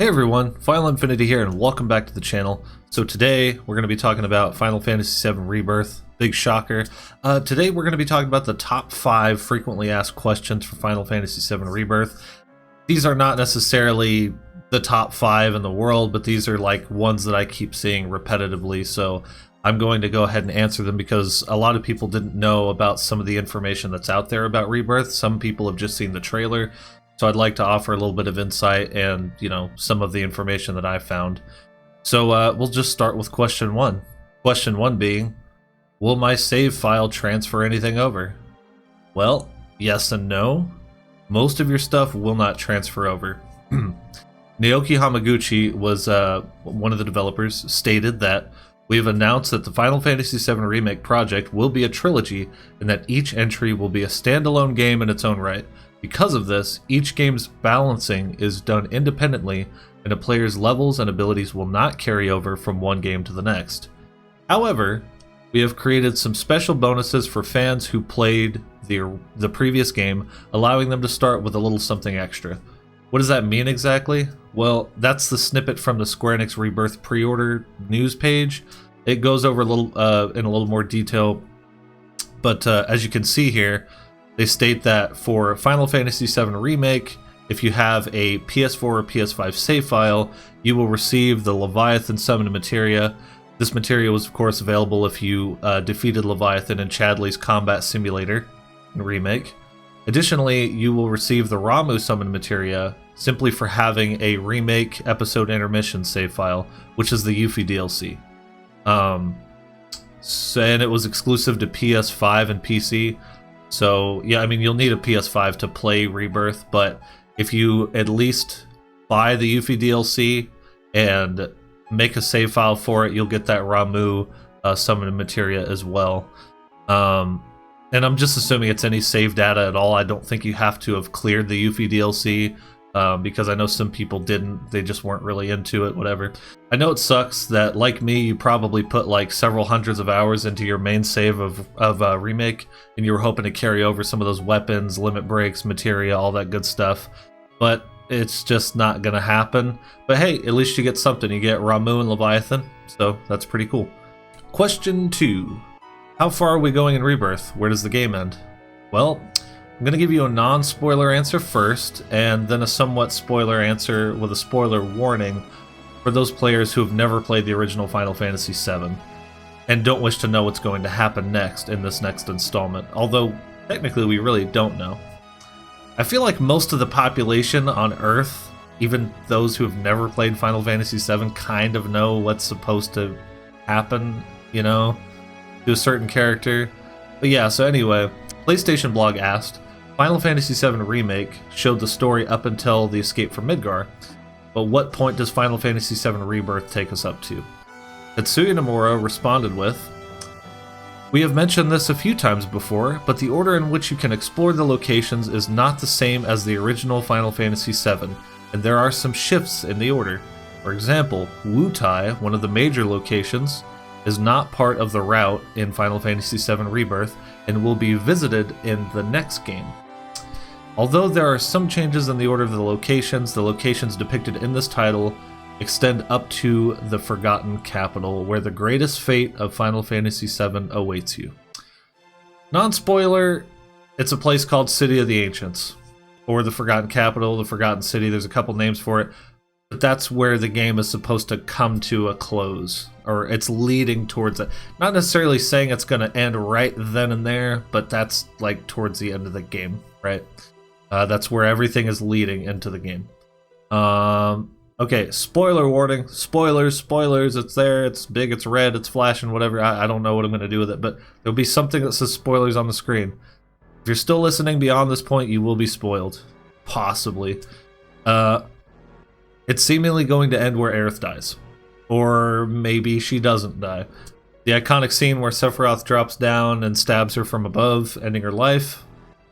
Hey everyone, Final Infinity here and welcome back to the channel. So today we're going to be talking about Final Fantasy VII Rebirth. Big shocker. Today we're going to be talking about the top 5 frequently asked questions for Final Fantasy VII Rebirth. These are not necessarily the top 5 in the world, but these are like ones that I keep seeing repetitively, so I'm going to go ahead and answer them because a lot of people didn't know about some of the information that's out there about Rebirth. Some people have just seen the trailer. So I'd like to offer a little bit of insight and, some of the information that I found. So we'll just start with question 1. Question 1 being, will my save file transfer anything over? Well, yes and no. Most of your stuff will not transfer over. Naoki Hamaguchi was one of the developers, stated that we have announced that the Final Fantasy VII Remake project will be a trilogy and that each entry will be a standalone game in its own right. Because of this, each game's balancing is done independently, and a player's levels and abilities will not carry over from one game to the next. However, we have created some special bonuses for fans who played the previous game, allowing them to start with a little something extra. What does that mean exactly? Well, that's the snippet from the Square Enix Rebirth pre-order news page. It goes over in a little more detail, but as you can see here, they state that for Final Fantasy VII Remake, if you have a PS4 or PS5 save file, you will receive the Leviathan summoned materia. This materia was of course available if you defeated Leviathan in Chadley's Combat Simulator in Remake. Additionally, you will receive the Ramuh summoned materia simply for having a Remake episode intermission save file, which is the Yuffie DLC. And it was exclusive to PS5 and PC. So, yeah, I mean, you'll need a PS5 to play Rebirth, but if you at least buy the Yuffie DLC and make a save file for it, you'll get that Ramuh summoned materia as well. And I'm just assuming it's any save data at all. I don't think you have to have cleared the Yuffie DLC, because I know some people didn't. They just weren't really into it, whatever. I know it sucks that, like me, you probably put like several hundreds of hours into your main save of Remake, and you were hoping to carry over some of those weapons, limit breaks, materia, all that good stuff. But it's just not going to happen. But hey, at least you get something. You get Ramuh and Leviathan, so that's pretty cool. Question 2. How far are we going in Rebirth? Where does the game end? Well, I'm going to give you a non-spoiler answer first, and then a somewhat spoiler answer with a spoiler warning for those players who have never played the original Final Fantasy VII and don't wish to know what's going to happen next in this next installment, although technically we really don't know. I feel like most of the population on Earth, even those who have never played Final Fantasy VII, kind of know what's supposed to happen, to a certain character. But yeah, so anyway, PlayStation Blog asked, Final Fantasy VII Remake showed the story up until the escape from Midgar, but what point does Final Fantasy VII Rebirth take us up to? Tetsuya Nomura responded with, we have mentioned this a few times before, but the order in which you can explore the locations is not the same as the original Final Fantasy VII, and there are some shifts in the order. For example, Wutai, one of the major locations, is not part of the route in Final Fantasy VII Rebirth and will be visited in the next game. Although there are some changes in the order of the locations depicted in this title extend up to the Forgotten Capital, where the greatest fate of Final Fantasy VII awaits you. Non-spoiler, it's a place called City of the Ancients, or the Forgotten Capital, the Forgotten City, there's a couple names for it, but that's where the game is supposed to come to a close, or it's leading towards it. Not necessarily saying it's going to end right then and there, but that's like towards the end of the game, right? That's where everything is leading into the game. Okay, spoiler warning. Spoilers, it's there, it's big, it's red, it's flashing, whatever. I don't know what I'm going to do with it, but there'll be something that says spoilers on the screen. If you're still listening beyond this point, you will be spoiled. Possibly. It's seemingly going to end where Aerith dies. Or maybe she doesn't die. The iconic scene where Sephiroth drops down and stabs her from above, ending her life.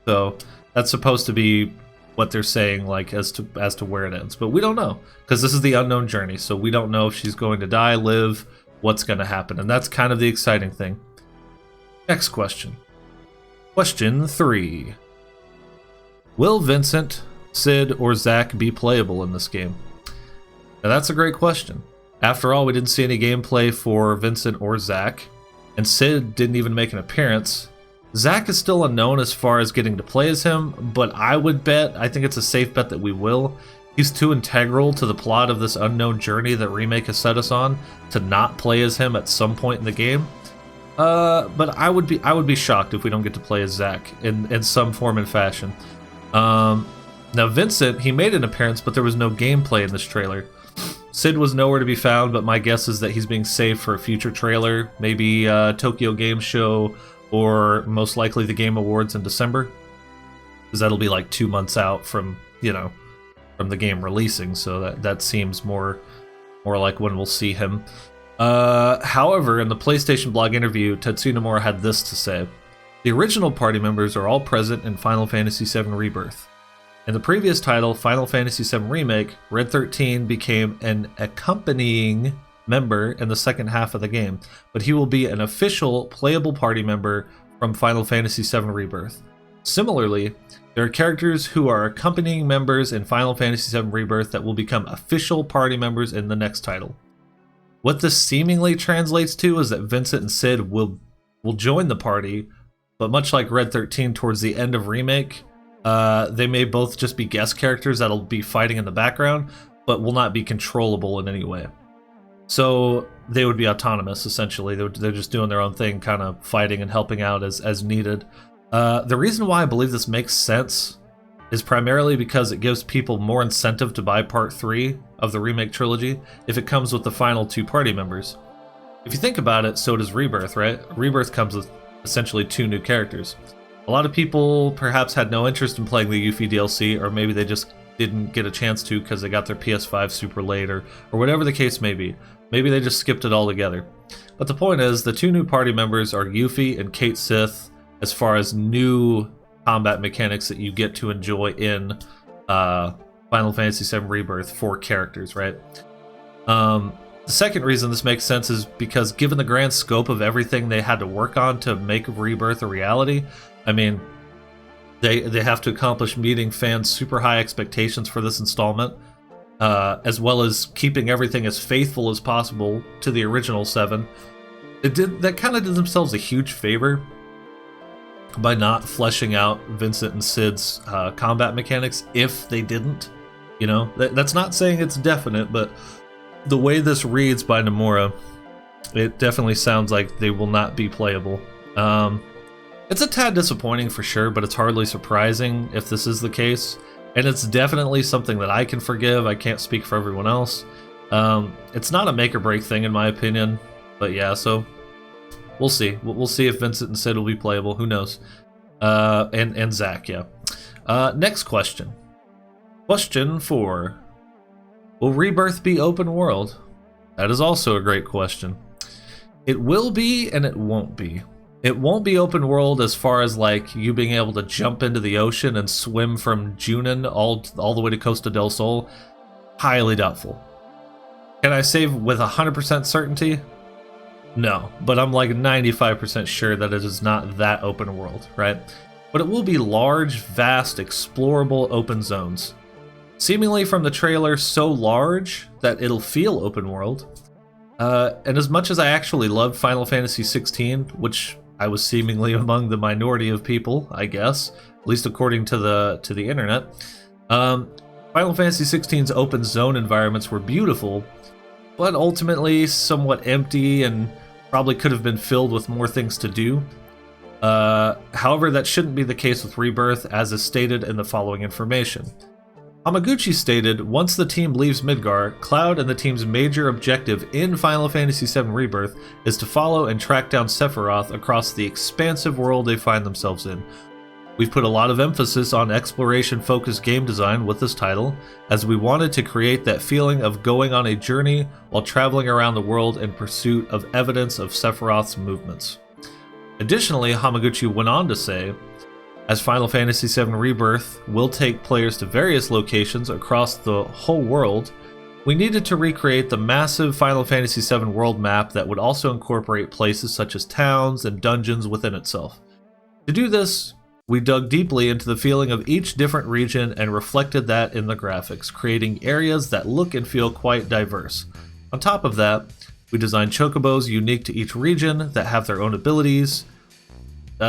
So that's supposed to be what they're saying, like as to where it ends. But we don't know, because this is the unknown journey, so we don't know if she's going to die, live, what's going to happen. And that's kind of the exciting thing. Next question. Question 3. Will Vincent, Sid, or Zack be playable in this game? Now that's a great question. After all, we didn't see any gameplay for Vincent or Zack, and Sid didn't even make an appearance. Zack is still unknown as far as getting to play as him, but I think it's a safe bet that we will. He's too integral to the plot of this unknown journey that Remake has set us on to not play as him at some point in the game. But I would be shocked if we don't get to play as Zack in some form and fashion. Now Vincent, he made an appearance, but there was no gameplay in this trailer. Sid was nowhere to be found, but my guess is that he's being saved for a future trailer, maybe Tokyo Game Show, or most likely the Game Awards in December, because that'll be like 2 months out from the game releasing. So that seems more like when we'll see him. However, in the PlayStation blog interview, Tetsuya Nomura had this to say: "The original party members are all present in Final Fantasy VII Rebirth. In the previous title, Final Fantasy VII Remake, Red 13 became an accompanying member in the second half of the game, but he will be an official playable party member from Final Fantasy VII Rebirth. Similarly, there are characters who are accompanying members in Final Fantasy VII Rebirth that will become official party members in the next title." What this seemingly translates to is that Vincent and Sid will join the party, but much like Red 13 towards the end of Remake, they may both just be guest characters that'll be fighting in the background, but will not be controllable in any way. So they would be autonomous, essentially. They're just doing their own thing, kind of fighting and helping out as needed. The reason why I believe this makes sense is primarily because it gives people more incentive to buy Part 3 of the Remake trilogy if it comes with the final 2 party members. If you think about it, so does Rebirth, right? Rebirth comes with essentially 2 new characters. A lot of people perhaps had no interest in playing the Yuffie DLC, or maybe they just didn't get a chance to because they got their PS5 super late, or whatever the case may be. Maybe they just skipped it altogether. But the point is, the 2 new party members are Yuffie and Cait Sith, as far as new combat mechanics that you get to enjoy in Final Fantasy VII Rebirth for characters, right? The second reason this makes sense is because given the grand scope of everything they had to work on to make Rebirth a reality, I mean, they have to accomplish meeting fans' super high expectations for this installment, as well as keeping everything as faithful as possible to the original 7. That kind of did themselves a huge favor by not fleshing out Vincent and Sid's combat mechanics if they didn't. You know, that's not saying it's definite, but the way this reads by Nomura, it definitely sounds like they will not be playable. It's a tad disappointing for sure, but it's hardly surprising if this is the case. And it's definitely something that I can forgive. I can't speak for everyone else. It's not a make or break thing in my opinion, but yeah, so we'll see. We'll see if Vincent and Sid will be playable. Who knows? And Zack, yeah. Next question. Question 4. Will Rebirth be open world? That is also a great question. It will be and it won't be. It won't be open world as far as like you being able to jump into the ocean and swim from Junin all the way to Costa del Sol. Highly doubtful. Can I say with 100% certainty? No, but I'm like 95% sure that it is not that open world, right? But it will be large, vast, explorable open zones. Seemingly from the trailer, so large that it'll feel open world. And as much as I actually loved Final Fantasy XVI, which I was seemingly among the minority of people, I guess, at least according to the internet, Final Fantasy XVI's open zone environments were beautiful, but ultimately somewhat empty and probably could have been filled with more things to do. However, that shouldn't be the case with Rebirth, as is stated in the following information. Hamaguchi stated, once the team leaves Midgar, Cloud and the team's major objective in Final Fantasy VII Rebirth is to follow and track down Sephiroth across the expansive world they find themselves in. We've put a lot of emphasis on exploration-focused game design with this title, as we wanted to create that feeling of going on a journey while traveling around the world in pursuit of evidence of Sephiroth's movements. Additionally, Hamaguchi went on to say, as Final Fantasy VII Rebirth will take players to various locations across the whole world, we needed to recreate the massive Final Fantasy VII world map that would also incorporate places such as towns and dungeons within itself. To do this, We dug deeply into the feeling of each different region and reflected that in the graphics, creating areas that look and feel quite diverse. On top of that, we designed chocobos unique to each region that have their own abilities,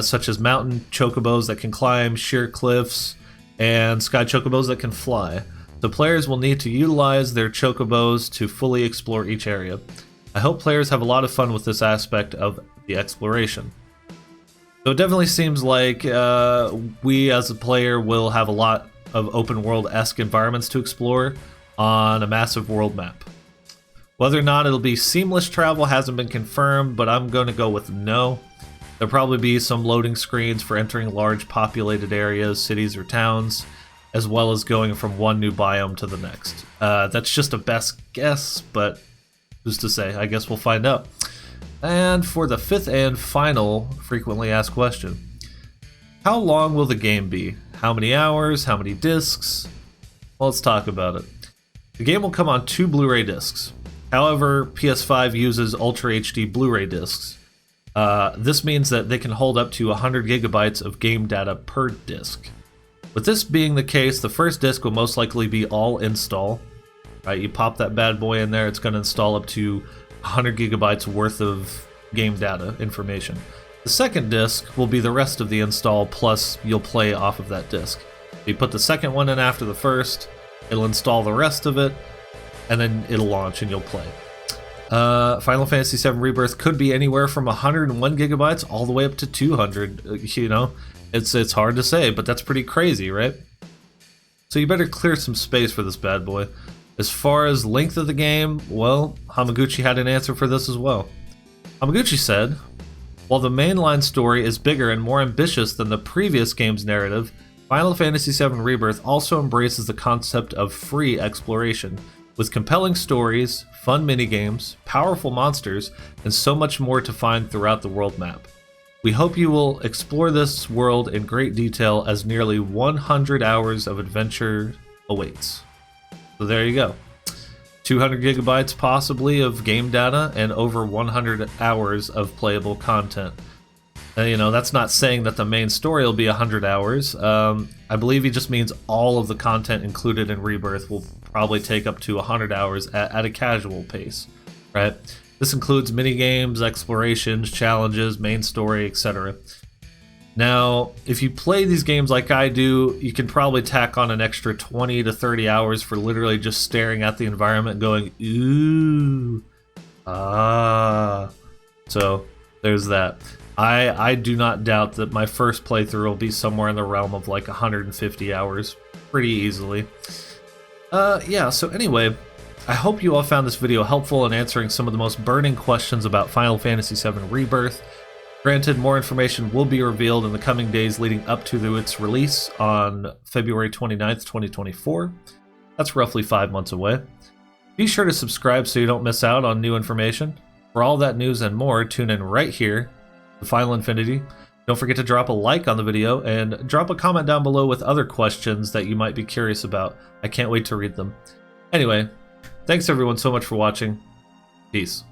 such as mountain chocobos that can climb sheer cliffs, and sky chocobos that can fly. The players will need to utilize their chocobos to fully explore each area. I hope players have a lot of fun with this aspect of the exploration. So it definitely seems like we as a player will have a lot of open world-esque environments to explore on a massive world map. Whether or not it'll be seamless travel hasn't been confirmed, but I'm going to go with no. There'll probably be some loading screens for entering large populated areas, cities or towns, as well as going from one new biome to the next. That's just a best guess, but who's to say? I guess we'll find out. And for the fifth and final frequently asked question, how long will the game be? How many hours? How many discs? Well, let's talk about it. The game will come on 2 Blu-ray discs. However, PS5 uses Ultra HD Blu-ray discs. This means that they can hold up to 100 gigabytes of game data per disc. With this being the case, the first disc will most likely be all install. Right, you pop that bad boy in there, it's going to install up to 100 gigabytes worth of game data information. The second disc will be the rest of the install, plus you'll play off of that disc. You put the second one in after the first, it'll install the rest of it, and then it'll launch and you'll play. Final Fantasy VII Rebirth could be anywhere from 101 gigabytes all the way up to 200. You know, it's hard to say, but that's pretty crazy, right? So you better clear some space for this bad boy. As far as length of the game, well, Hamaguchi had an answer for this as well. Hamaguchi said, while the mainline story is bigger and more ambitious than the previous game's narrative, Final Fantasy VII Rebirth also embraces the concept of free exploration, with compelling stories, fun minigames, powerful monsters, and so much more to find throughout the world map. We hope you will explore this world in great detail as nearly 100 hours of adventure awaits. So there you go. 200 gigabytes possibly of game data and over 100 hours of playable content. You know, that's not saying that the main story will be 100 hours. I believe he just means all of the content included in Rebirth will probably take up to 100 hours at a casual pace, right? This includes minigames, explorations, challenges, main story, etc. Now, if you play these games like I do, you can probably tack on an extra 20 to 30 hours for literally just staring at the environment going, ooh, ah. So, there's that. I do not doubt that my first playthrough will be somewhere in the realm of like 150 hours, pretty easily. Yeah, so anyway, I hope you all found this video helpful in answering some of the most burning questions about Final Fantasy VII Rebirth. Granted, more information will be revealed in the coming days leading up to its release on February 29th, 2024. That's roughly 5 months away. Be sure to subscribe so you don't miss out on new information. For all that news and more, tune in right here to Final Infinity. Don't forget to drop a like on the video and drop a comment down below with other questions that you might be curious about. I can't wait to read them. Anyway, thanks everyone so much for watching. Peace.